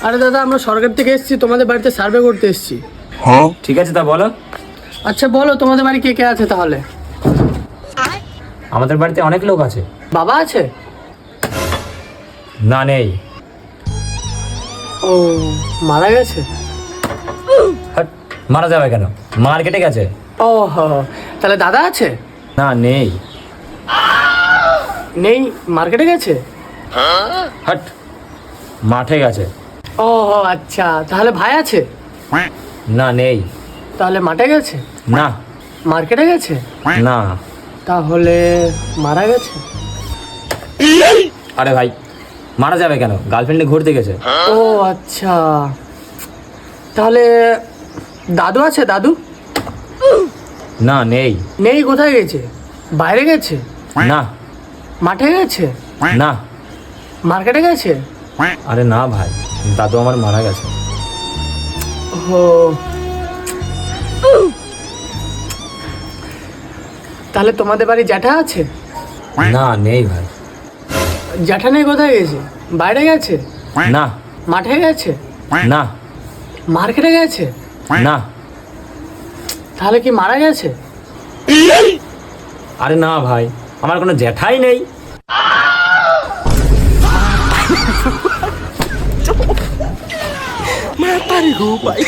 আরে দাদা, আমরা সরকার থেকে এসেছি, তোমাদের বাড়িতে সার্ভে করতে এসেছি। ঠিক আছে, তা বলো। আচ্ছা বলো, তোমাদের বাড়ি কে কে আছে তাহলে? আমাদের বাড়িতে অনেক লোক আছে। বাবা আছে? না, নেই। ও, মারা গেছে? হাট, মারা যাবে কেন? মার্কেটে গেছে। ও তাহলে দাদা আছে? না, নেই। নেই, মার্কেটে গেছে? হাট, মাঠে গেছে। ও আচ্ছা, তাহলে ভাই আছে? না, নেই। তাহলে মাঠে গেছে? না। মার্কেটে গেছে? না। তাহলে মারা গেছে? আরে ভাই, মারা যাবে কেন? গার্লফ্রেন্ডে ঘুরতে গেছে। ও আচ্ছা, তাহলে দাদু আছে? দাদু? না, নেই। নেই, কোথায় গেছে? বাইরে গেছে? না। মাঠে গেছে? না। মার্কেটে গেছে? আরে না ভাই, দাদু আমার মারা গেছে। ও, তাহলে তোমাদের বাড়ি জ্যাঠা আছে? না, নেই ভাই। জ্যাঠা নেই, কোথায় গেছে? বাইরে গেছে? না। মাঠে গেছে? না। মার্কেটে গেছে? না। তাহলে কি মারা গেছে? আরে না ভাই, আমার কোনো জ্যাঠাই নেই। Mata nih gue, Pak.